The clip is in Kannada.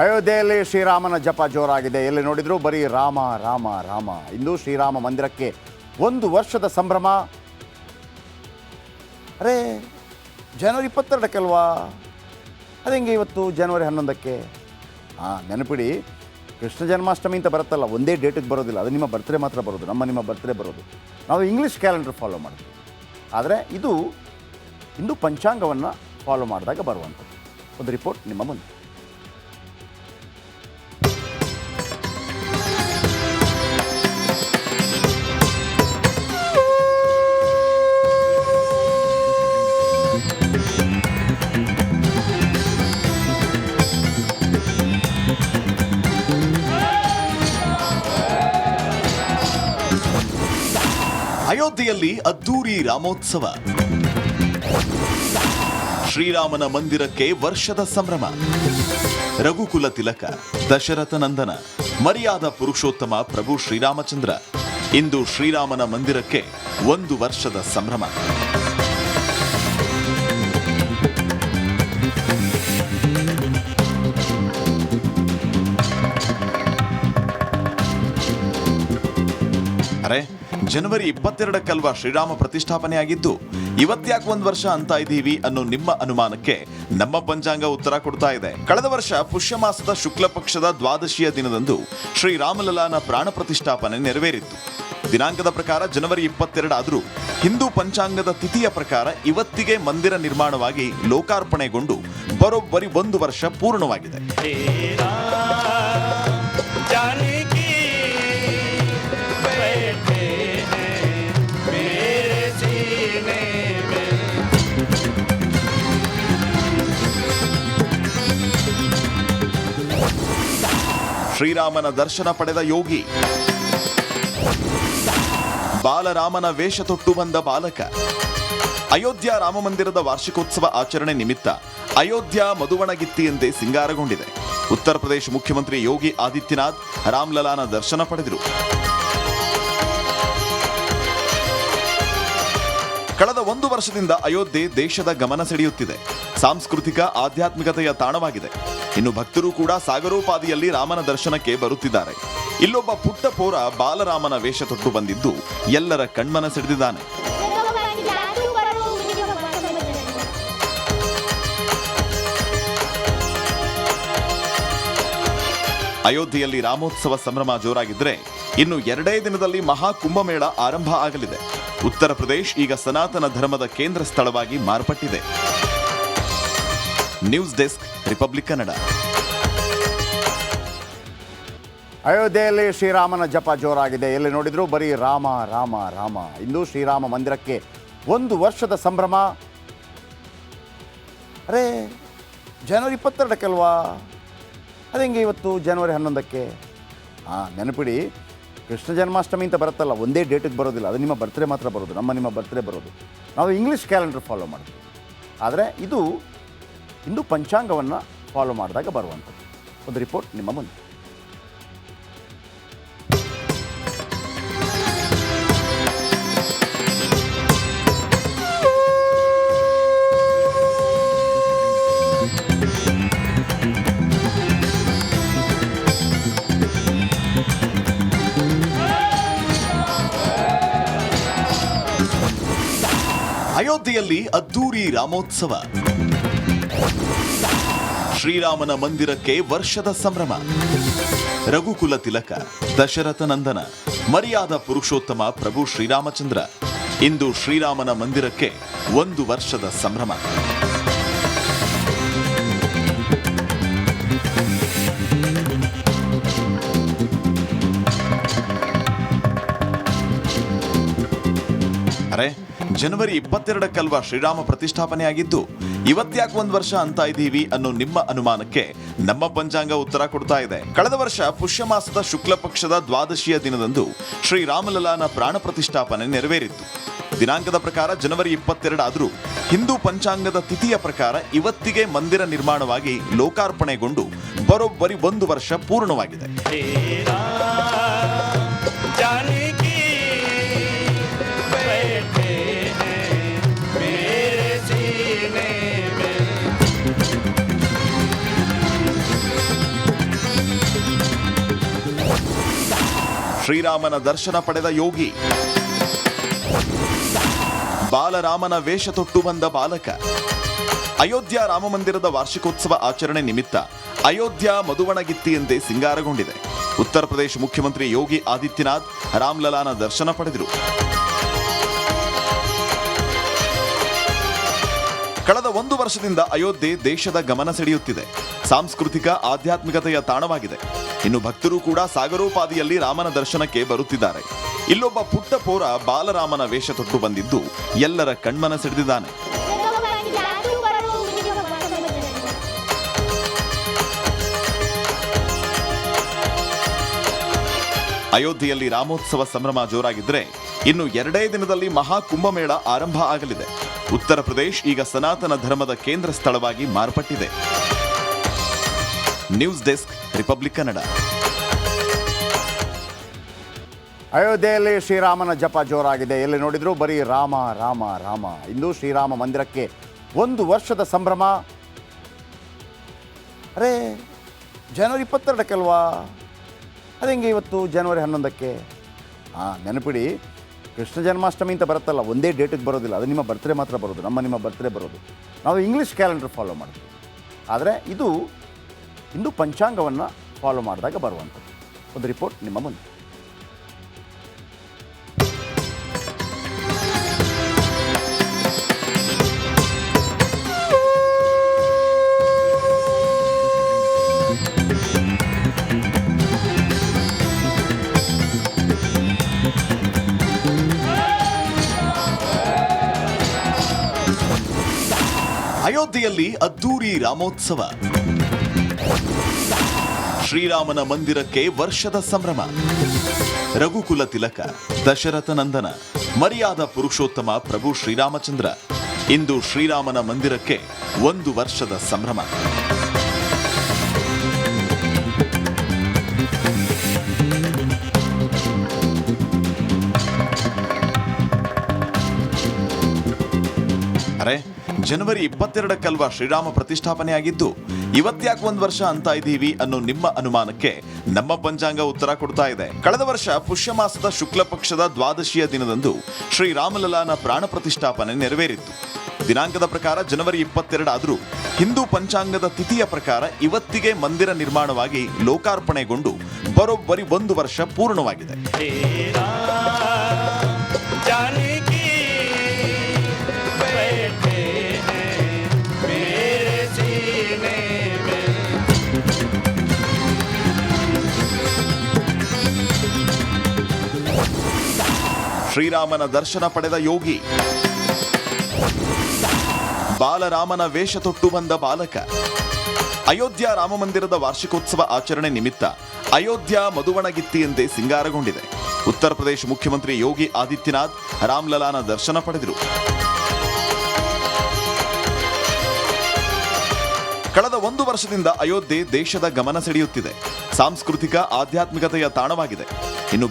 ಅಯೋಧ್ಯೆಯಲ್ಲಿ ಶ್ರೀರಾಮನ ಜಪ ಜೋರಾಗಿದೆ. ಎಲ್ಲಿ ನೋಡಿದ್ರು ಬರೀ ರಾಮ ರಾಮ ರಾಮ. ಇಂದು ಶ್ರೀರಾಮ ಮಂದಿರಕ್ಕೆ 1 ವರ್ಷದ ಸಂಭ್ರಮ. ಅರೇ ಜನವರಿ 22ಕ್ಕೆ ಅಲ್ವಾ? ಅതെಂಗೆ ಇವತ್ತು ಜನವರಿ 11ಕ್ಕೆ? ನೆನಪಿಡಿ, ಕೃಷ್ಣ ಜನ್ಮಾಷ್ಟಮಿ ಅಂತ ಬರುತ್ತಲ್ಲ, ಒಂದೇ ಡೇಟಿಗೆ ಬರೋದಿಲ್ಲ. ಅದು ನಿಮ್ಮ ಬರ್ತ್ಡೇ ಮಾತ್ರ ಬರೋದು, ನಿಮ್ಮ ಬರ್ತ್ಡೇ ಬರೋದು. ನಾವು ಇಂಗ್ಲೀಷ್ ಕ್ಯಾಲೆಂಡರ್ ಫಾಲೋ ಮಾಡ್ತೀವಿ. ಆದರೆ ಇದು ಹಿಂದೂ ಪಂಚಾಂಗವನ್ನು ಫಾಲೋ ಮಾಡಿದಾಗ ಬರುವಂಥದ್ದು. ಒಂದು ರಿಪೋರ್ಟ್ ನಿಮ್ಮ ಮುಂದೆ. ಅಯೋಧ್ಯೆಯಲ್ಲಿ ಅದ್ದೂರಿ ರಾಮೋತ್ಸವ. ಶ್ರೀರಾಮನ ಮಂದಿರಕ್ಕೆ ವರ್ಷದ ಸಂಭ್ರಮ. ರಘುಕುಲ ತಿಲಕ, ದಶರಥ ನಂದನ, ಮರ್ಯಾದ ಪುರುಷೋತ್ತಮ ಪ್ರಭು ಶ್ರೀರಾಮಚಂದ್ರ. ಇಂದು ಶ್ರೀರಾಮನ ಮಂದಿರಕ್ಕೆ 1 ವರ್ಷದ ಸಂಭ್ರಮ. ಅರೆ ಜನವರಿ 22ಕ್ಕಲ್ವಾ ಶ್ರೀರಾಮ ಪ್ರತಿಷ್ಠಾಪನೆ ಆಗಿದ್ದು? ಇವತ್ತ್ಯಾಕೆ 1 ವರ್ಷ ಅಂತ ಇದ್ದೀವಿ ಅನ್ನೋ ನಿಮ್ಮ ಅನುಮಾನಕ್ಕೆ ನಮ್ಮ ಪಂಚಾಂಗ ಉತ್ತರ ಕೊಡ್ತಾ ಇದೆ. ಕಳೆದ ವರ್ಷ ಪುಷ್ಯ ಮಾಸದ ಶುಕ್ಲ ಪಕ್ಷದ ದ್ವಾದಶಿಯ ದಿನದಂದು ಶ್ರೀರಾಮಲಲ್ಲಾನ ಪ್ರಾಣ ಪ್ರತಿಷ್ಠಾಪನೆ ನೆರವೇರಿತ್ತು. ದಿನಾಂಕದ ಪ್ರಕಾರ ಜನವರಿ 22 ಆದರೂ ಹಿಂದೂ ಪಂಚಾಂಗದ ತಿಥಿಯ ಪ್ರಕಾರ ಇವತ್ತಿಗೆ ಮಂದಿರ ನಿರ್ಮಾಣವಾಗಿ ಲೋಕಾರ್ಪಣೆಗೊಂಡು ಬರೋಬ್ಬರಿ 1 ವರ್ಷ ಪೂರ್ಣವಾಗಿದೆ. ಶ್ರೀರಾಮನ ದರ್ಶನ ಪಡೆದ ಯೋಗಿ, ಬಾಲರಾಮನ ವೇಷ ತೊಟ್ಟು ಬಂದ ಬಾಲಕ. ಅಯೋಧ್ಯ ರಾಮ ಮಂದಿರದ ವಾರ್ಷಿಕೋತ್ಸವ ಆಚರಣೆ ನಿಮಿತ್ತ ಅಯೋಧ್ಯ ಮಧುವಣಗಿತ್ತಿಯಂತೆ ಸಿಂಗಾರಗೊಂಡಿದೆ. ಉತ್ತರ ಪ್ರದೇಶ ಮುಖ್ಯಮಂತ್ರಿ ಯೋಗಿ ಆದಿತ್ಯನಾಥ್ ರಾಮ್ಲಲಾನ ದರ್ಶನ ಪಡೆದರು. ಕಳೆದ 1 ವರ್ಷದಿಂದ ಅಯೋಧ್ಯೆ ದೇಶದ ಗಮನ ಸೆಳೆಯುತ್ತಿದೆ. ಸಾಂಸ್ಕೃತಿಕ ಆಧ್ಯಾತ್ಮಿಕತೆಯ ತಾಣವಾಗಿದೆ. ಇನ್ನು ಭಕ್ತರು ಕೂಡ ಸಾಗರೋಪಾದಿಯಲ್ಲಿ ರಾಮನ ದರ್ಶನಕ್ಕೆ ಬರುತ್ತಿದ್ದಾರೆ. ಇಲ್ಲೊಬ್ಬ ಪುಟ್ಟ ಪೋರ ಬಾಲರಾಮನ ವೇಷ ತೊಟ್ಟು ಬಂದಿದ್ದು ಎಲ್ಲರ ಕಣ್ಮನ ಸೆಳೆದಿದ್ದಾನೆ. ಅಯೋಧ್ಯೆಯಲ್ಲಿ ರಾಮೋತ್ಸವ ಸಂಭ್ರಮ ಜೋರಾಗಿದ್ರೆ ಇನ್ನು 2 ದಿನದಲ್ಲಿ ಮಹಾ ಕುಂಭಮೇಳ ಆರಂಭ ಆಗಲಿದೆ. ಉತ್ತರ ಪ್ರದೇಶ ಈಗ ಸನಾತನ ಧರ್ಮದ ಕೇಂದ್ರ ಸ್ಥಳವಾಗಿ ಮಾರ್ಪಟ್ಟಿದೆ. News desk, republic Kannada. ಅಯೋಧ್ಯೆಯಲ್ಲಿ ಶ್ರೀರಾಮನ ಜಪ ಜೋರಾಗಿದೆ. ಎಲ್ಲಿ ನೋಡಿದ್ರು ಬರೀ ರಾಮ ರಾಮ ರಾಮ. ಇಂದು ಶ್ರೀರಾಮ ಮಂದಿರಕ್ಕೆ 1 ವರ್ಷದ ಸಂಭ್ರಮ. ಅರೇ ಜನವರಿ 22ಕ್ಕೆ ಅಲ್ವಾ? ಅതെಂಗೆ ಇವತ್ತು ಜನವರಿ 11ಕ್ಕೆ? ನೆನಪಿಡಿ, ಕೃಷ್ಣ ಜನ್ಮಾಷ್ಟಮಿ ಅಂತ ಬರುತ್ತಲ್ಲ, ಒಂದೇ ಡೇಟಿಗೆ ಬರೋದಿಲ್ಲ. ಅದು ನಿಮ್ಮ ಬರ್ತ್ಡೇ ಮಾತ್ರ ಬರೋದು, ನಿಮ್ಮ ಬರ್ತ್ಡೇ ಬರೋದು. ನಾವು ಇಂಗ್ಲೀಷ್ ಕ್ಯಾಲೆಂಡರ್ ಫಾಲೋ ಮಾಡ್ತೀವಿ. ಆದರೆ ಇದು ಹಿಂದೂ ಪಂಚಾಂಗವನ್ನು ಫಾಲೋ ಮಾಡಿದಾಗ ಬರುವಂಥದ್ದು. ಒಂದು ರಿಪೋರ್ಟ್ ನಿಮ್ಮ ಮುಂದೆ. ಅಯೋಧ್ಯೆಯಲ್ಲಿ ಅದ್ದೂರಿ ರಾಮೋತ್ಸವ. ಶ್ರೀರಾಮನ ಮಂದಿರಕ್ಕೆ ವರ್ಷದ ಸಂಭ್ರಮ. ರಘುಕುಲ ತಿಲಕ, ದಶರಥ ನಂದನ, ಮರ್ಯಾದ ಪುರುಷೋತ್ತಮ ಪ್ರಭು ಶ್ರೀರಾಮಚಂದ್ರ. ಇಂದು ಶ್ರೀರಾಮನ ಮಂದಿರಕ್ಕೆ 1 ವರ್ಷದ ಸಂಭ್ರಮ. ಅರೆ ಜನವರಿ 22ಕ್ಕಲ್ವಾ ಶ್ರೀರಾಮ ಪ್ರತಿಷ್ಠಾಪನೆ ಆಗಿದ್ದು? ಇವತ್ತ್ಯಾಕೆ 1 ವರ್ಷ ಅಂತ ಇದ್ದೀವಿ ಅನ್ನೋ ನಿಮ್ಮ ಅನುಮಾನಕ್ಕೆ ನಮ್ಮ ಪಂಚಾಂಗ ಉತ್ತರ ಕೊಡ್ತಾ ಇದೆ. ಕಳೆದ ವರ್ಷ ಪುಷ್ಯ ಮಾಸದ ಶುಕ್ಲ ಪಕ್ಷದ ದ್ವಾದಶಿಯ ದಿನದಂದು ಶ್ರೀರಾಮಲಲ್ಲಾನ ಪ್ರಾಣ ಪ್ರತಿಷ್ಠಾಪನೆ ನೆರವೇರಿತ್ತು. ದಿನಾಂಕದ ಪ್ರಕಾರ ಜನವರಿ 22 ಆದರೂ ಹಿಂದೂ ಪಂಚಾಂಗದ ತಿಥಿಯ ಪ್ರಕಾರ ಇವತ್ತಿಗೆ ಮಂದಿರ ನಿರ್ಮಾಣವಾಗಿ ಲೋಕಾರ್ಪಣೆಗೊಂಡು ಬರೋಬ್ಬರಿ 1 ವರ್ಷ ಪೂರ್ಣವಾಗಿದೆ. ಶ್ರೀರಾಮನ ದರ್ಶನ ಪಡೆದ ಯೋಗಿ, ಬಾಲರಾಮನ ವೇಷ ತೊಟ್ಟು ಬಂದ ಬಾಲಕ. ಅಯೋಧ್ಯ ರಾಮಮಂದಿರದ ವಾರ್ಷಿಕೋತ್ಸವ ಆಚರಣೆ ನಿಮಿತ್ತ ಅಯೋಧ್ಯ ಮಧುವಣಗಿತ್ತಿಯಂತೆ ಸಿಂಗಾರಗೊಂಡಿದೆ. ಉತ್ತರ ಪ್ರದೇಶ ಮುಖ್ಯಮಂತ್ರಿ ಯೋಗಿ ಆದಿತ್ಯನಾಥ್ ರಾಮ್ಲಲಾನ ದರ್ಶನ ಪಡೆದರು. ಕಳೆದ 1 ವರ್ಷದಿಂದ ಅಯೋಧ್ಯೆ ದೇಶದ ಗಮನ ಸೆಳೆಯುತ್ತಿದೆ. ಸಾಂಸ್ಕೃತಿಕ ಆಧ್ಯಾತ್ಮಿಕತೆಯ ತಾಣವಾಗಿದೆ. ಇನ್ನು ಭಕ್ತರು ಕೂಡ ಸಾಗರೋಪಾದಿಯಲ್ಲಿ ರಾಮನ ದರ್ಶನಕ್ಕೆ ಬರುತ್ತಿದ್ದಾರೆ. ಇಲ್ಲೊಬ್ಬ ಪುಟ್ಟ ಪೋರ ಬಾಲರಾಮನ ವೇಷ ತೊಟ್ಟು ಬಂದಿದ್ದು ಎಲ್ಲರ ಕಣ್ಮನ ಸೆಳೆದಿದ್ದಾನೆ. ಅಯೋಧ್ಯೆಯಲ್ಲಿ ರಾಮೋತ್ಸವ ಸಂಭ್ರಮ ಜೋರಾಗಿದ್ರೆ ಇನ್ನು 2 ದಿನದಲ್ಲಿ ಮಹಾ ಕುಂಭಮೇಳ ಆರಂಭ ಆಗಲಿದೆ. ಉತ್ತರ ಪ್ರದೇಶ ಈಗ ಸನಾತನ ಧರ್ಮದ ಕೇಂದ್ರ ಸ್ಥಳವಾಗಿ ಮಾರ್ಪಟ್ಟಿದೆ. News desk, republic Kannada. ಅಯೋಧ್ಯೆಯಲ್ಲಿ ಶ್ರೀರಾಮನ ಜಪ ಜೋರಾಗಿದೆ. ಎಲ್ಲಿ ನೋಡಿದ್ರು ಬರೀ ರಾಮ ರಾಮ ರಾಮ. ಇಂದು ಶ್ರೀರಾಮ ಮಂದಿರಕ್ಕೆ 1 ವರ್ಷದ ಸಂಭ್ರಮ. ಅರೇ, ಜನವರಿ 22ಕ್ಕೆ ಅಲ್ವಾ? ಅതെಂಗೆ ಇವತ್ತು ಜನವರಿ 11ಕ್ಕೆ? ನೆನಪಿಡಿ, ಕೃಷ್ಣ ಜನ್ಮಾಷ್ಟಮಿ ಅಂತ ಬರುತ್ತಲ್ಲ, ಒಂದೇ ಡೇಟಿಗೆ ಬರೋದಿಲ್ಲ. ಅದು ನಿಮ್ಮ ಬರ್ತ್ಡೇ ಮಾತ್ರ ಬರೋದು, ನಿಮ್ಮ ಬರ್ತ್ಡೇ ಬರೋದು. ನಾವು ಇಂಗ್ಲೀಷ್ ಕ್ಯಾಲೆಂಡರ್ ಫಾಲೋ ಮಾಡ್ತೀವಿ. ಆದರೆ ಇದು ಹಿಂದೂ ಪಂಚಾಂಗವನ್ನು ಫಾಲೋ ಮಾಡಿದಾಗ ಬರುವಂಥದ್ದು. ಒಂದು ರಿಪೋರ್ಟ್ ನಿಮ್ಮ ಮುಂದೆ. ಅಯೋಧ್ಯೆಯಲ್ಲಿ ಅದ್ದೂರಿ ರಾಮೋತ್ಸವ. ಶ್ರೀರಾಮನ ಮಂದಿರಕ್ಕೆ ವರ್ಷದ ಸಂಭ್ರಮ. ರಘುಕುಲ ತಿಲಕ, ದಶರಥ ನಂದನ, ಮರ್ಯಾದ ಪುರುಷೋತ್ತಮ ಪ್ರಭು ಶ್ರೀರಾಮಚಂದ್ರ. ಇಂದು ಶ್ರೀರಾಮನ ಮಂದಿರಕ್ಕೆ 1 ವರ್ಷದ ಸಂಭ್ರಮ. ಅರೆ, ಜನವರಿ 22ಕ್ಕಲ್ವಾ ಶ್ರೀರಾಮ ಪ್ರತಿಷ್ಠಾಪನೆ ಆಗಿದ್ದು? ಇವತ್ತ್ಯಾಕೆ 1 ವರ್ಷ ಅಂತ ಇದ್ದೀವಿ ಅನ್ನೋ ನಿಮ್ಮ ಅನುಮಾನಕ್ಕೆ ನಮ್ಮ ಪಂಚಾಂಗ ಉತ್ತರ ಕೊಡ್ತಾ ಇದೆ. ಕಳೆದ ವರ್ಷ ಪುಷ್ಯ ಮಾಸದ ಶುಕ್ಲ ಪಕ್ಷದ ದ್ವಾದಶಿಯ ದಿನದಂದು ಶ್ರೀರಾಮಲಲಾನ ಪ್ರಾಣ ಪ್ರತಿಷ್ಠಾಪನೆ ನೆರವೇರಿತ್ತು. ದಿನಾಂಕದ ಪ್ರಕಾರ ಜನವರಿ 22 ಆದರೂ ಹಿಂದೂ ಪಂಚಾಂಗದ ತಿಥಿಯ ಪ್ರಕಾರ ಇವತ್ತಿಗೆ ಮಂದಿರ ನಿರ್ಮಾಣವಾಗಿ ಲೋಕಾರ್ಪಣೆಗೊಂಡು ಬರೋಬ್ಬರಿ 1 ವರ್ಷ ಪೂರ್ಣವಾಗಿದೆ. ಶ್ರೀರಾಮನ ದರ್ಶನ ಪಡೆದ ಯೋಗಿ, ಬಾಲರಾಮನ ವೇಷ ತೊಟ್ಟು ಬಂದ ಬಾಲಕ. ಅಯೋಧ್ಯ ರಾಮಮಂದಿರದ ವಾರ್ಷಿಕೋತ್ಸವ ಆಚರಣೆ ನಿಮಿತ್ತ ಅಯೋಧ್ಯ ಮಧುವಣಗಿತ್ತಿಯಂತೆ ಸಿಂಗಾರಗೊಂಡಿದೆ. ಉತ್ತರ ಪ್ರದೇಶ ಮುಖ್ಯಮಂತ್ರಿ ಯೋಗಿ ಆದಿತ್ಯನಾಥ್ ರಾಮ್ಲಲಾನ ದರ್ಶನ ಪಡೆದರು. ಕಳೆದ 1 ವರ್ಷದಿಂದ ಅಯೋಧ್ಯೆ ದೇಶದ ಗಮನ ಸೆಳೆಯುತ್ತಿದೆ. ಸಾಂಸ್ಕೃತಿಕ ಆಧ್ಯಾತ್ಮಿಕತೆಯ ತಾಣವಾಗಿದೆ. ಇನ್ನು